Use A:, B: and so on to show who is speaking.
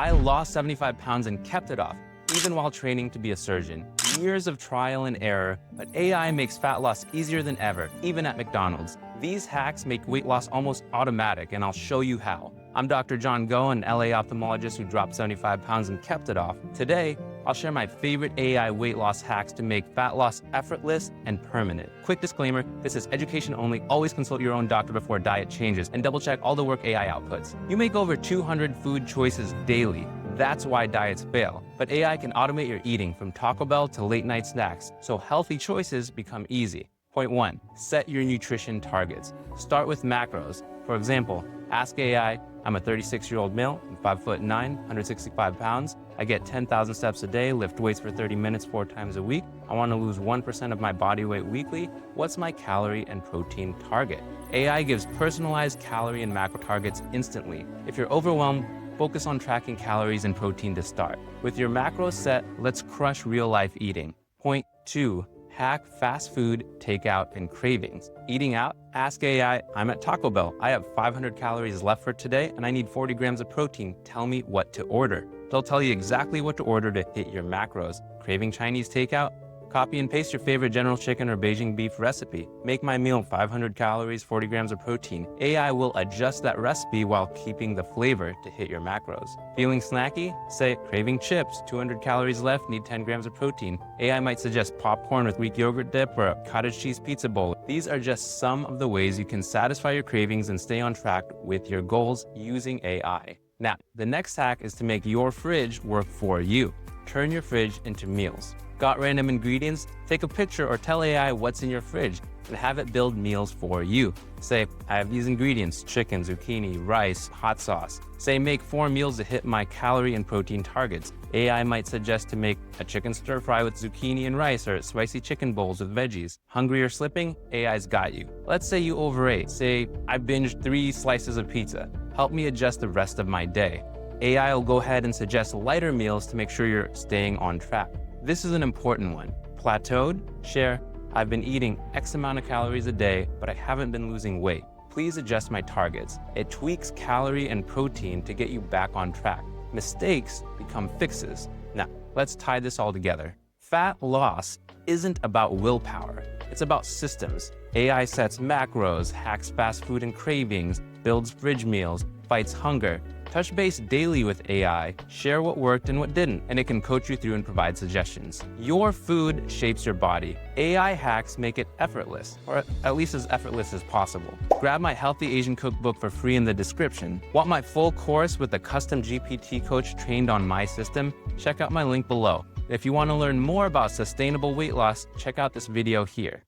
A: I lost 75 pounds and kept it off, even while training to be a surgeon. Years of trial and error, but AI makes fat loss easier than ever, even at McDonald's. These hacks make weight loss almost automatic, and I'll show you how. I'm Dr. Jon Go, an LA ophthalmologist who dropped 75 pounds and kept it off. Today, I'll share my favorite AI weight loss hacks to make fat loss effortless and permanent. Quick disclaimer, this is education only. Always consult your own doctor before diet changes and double check all the work AI outputs. You make over 200 food choices daily. That's why diets fail. But AI can automate your eating from Taco Bell to late night snacks, so healthy choices become easy. Point 1, set your nutrition targets. Start with macros. For example, ask AI, I'm a 36-year-old male, I'm 5'9", 165 pounds. I get 10,000 steps a day, lift weights for 30 minutes 4 times a week. I want to lose 1% of my body weight weekly. What's my calorie and protein target? AI gives personalized calorie and macro targets instantly. If you're overwhelmed, focus on tracking calories and protein to start. With your macros set, let's crush real-life eating. Point 2, hack fast food, takeout, and cravings. Eating out? Ask AI, I'm at Taco Bell. I have 500 calories left for today, and I need 40 grams of protein. Tell me what to order. They'll tell you exactly what to order to hit your macros. Craving Chinese takeout? Copy and paste your favorite General Chicken or Beijing beef recipe. Make my meal 500 calories, 40 grams of protein. AI will adjust that recipe while keeping the flavor to hit your macros. Feeling snacky? Say, craving chips, 200 calories left, need 10 grams of protein. AI might suggest popcorn with Greek yogurt dip or a cottage cheese pizza bowl. These are just some of the ways you can satisfy your cravings and stay on track with your goals using AI. Now, the next hack is to make your fridge work for you. Turn your fridge into meals. Got random ingredients? Take a picture or tell AI what's in your fridge and have it build meals for you. Say, I have these ingredients, chicken, zucchini, rice, hot sauce. Say, make 4 meals to hit my calorie and protein targets. AI might suggest to make a chicken stir fry with zucchini and rice or spicy chicken bowls with veggies. Hungry or slipping? AI's got you. Let's say you overate. Say, I binged 3 slices of pizza. Help me adjust the rest of my day. AI will go ahead and suggest lighter meals to make sure you're staying on track. This is an important one. Plateaued? Share, I've been eating X amount of calories a day, but I haven't been losing weight. Please adjust my targets. It tweaks calorie and protein to get you back on track. Mistakes become fixes. Now, let's tie this all together. Fat loss isn't about willpower. It's about systems. AI sets macros, hacks fast food and cravings, builds fridge meals, fights hunger. Touch base daily with AI, share what worked and what didn't, and it can coach you through and provide suggestions. Your food shapes your body. AI hacks make it effortless, or at least as effortless as possible. Grab my Healthy Asian Cookbook for free in the description. Want my full course with a custom GPT coach trained on my system? Check out my link below. If you want to learn more about sustainable weight loss, check out this video here.